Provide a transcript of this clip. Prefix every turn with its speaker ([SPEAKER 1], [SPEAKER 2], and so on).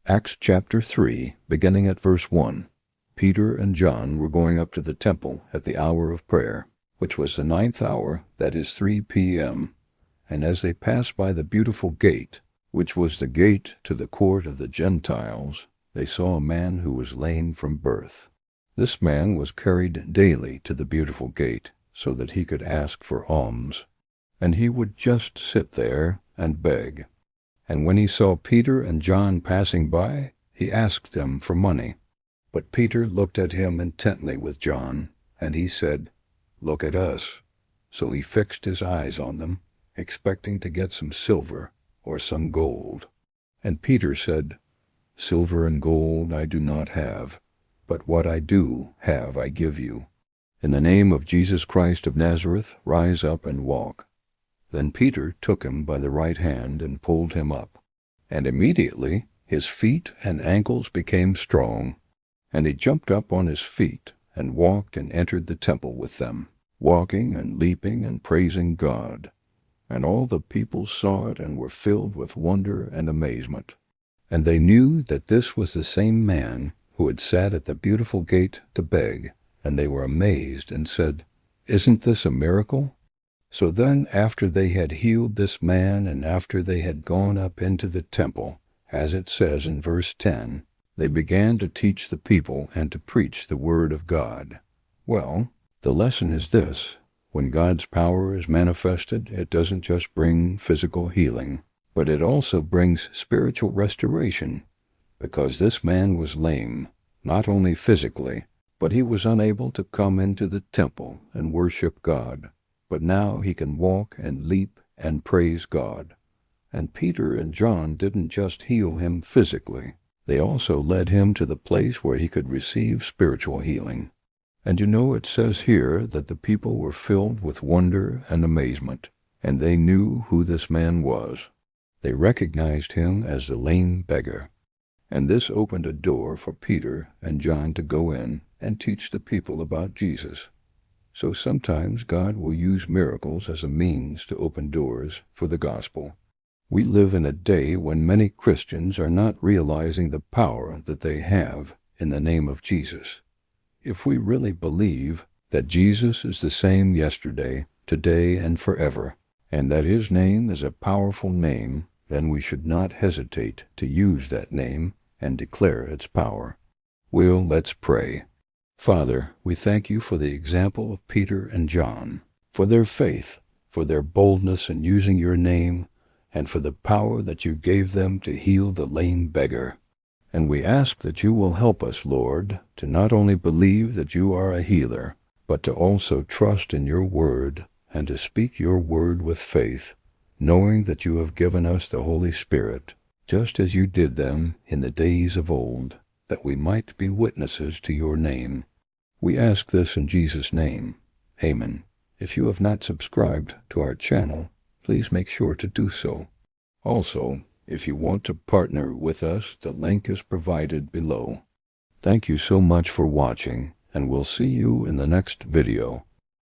[SPEAKER 1] Acts chapter 3, beginning at verse 1. Peter and John were going up to the temple at the hour of prayer, which was the 9th hour, that is 3 p.m. And as they passed by the beautiful gate, which was the gate to the court of the Gentiles, they saw a man who was lame from birth. This man was carried daily to the beautiful gate, so that he could ask for alms. And he would just sit there and beg. And when he saw Peter and John passing by, he asked them for money. But Peter looked at him intently with John, and he said, "Look at us." So he fixed his eyes on them, expecting to get some silver or some gold. And Peter said, "Silver and gold I do not have, but what I do have I give you. In the name of Jesus Christ of Nazareth, rise up and walk." Then Peter took him by the right hand and pulled him up. And immediately his feet and ankles became strong, and he jumped up on his feet and walked and entered the temple with them, walking and leaping and praising God. And all the people saw it and were filled with wonder and amazement. And they knew that this was the same man who had sat at the beautiful gate to beg, and they were amazed and said, "Isn't this a miracle?" So then, after they had healed this man, and after they had gone up into the temple, as it says in verse 10, they began to teach the people and to preach the word of God. Well, the lesson is this: when God's power is manifested, it doesn't just bring physical healing, but it also brings spiritual restoration, because this man was lame, not only physically, but he was unable to come into the temple and worship God. But now he can walk and leap and praise God. And Peter and John didn't just heal him physically. They also led him to the place where he could receive spiritual healing. And you know, it says here that the people were filled with wonder and amazement, and they knew who this man was. They recognized him as the lame beggar. And this opened a door for Peter and John to go in and teach the people about Jesus. So sometimes God will use miracles as a means to open doors for the gospel. We live in a day when many Christians are not realizing the power that they have in the name of Jesus. If we really believe that Jesus is the same yesterday, today, and forever, and that his name is a powerful name, then we should not hesitate to use that name and declare its power. Well, let's pray. Father, we thank you for the example of Peter and John, for their faith, for their boldness in using your name, and for the power that you gave them to heal the lame beggar. And we ask that you will help us, Lord, to not only believe that you are a healer, but to also trust in your word and to speak your word with faith, knowing that you have given us the Holy Spirit, just as you did them in the days of old, that we might be witnesses to your name. We ask this in Jesus' name. Amen. If you have not subscribed to our channel, please make sure to do so. Also, if you want to partner with us, the link is provided below. Thank you so much for watching, and we'll see you in the next video.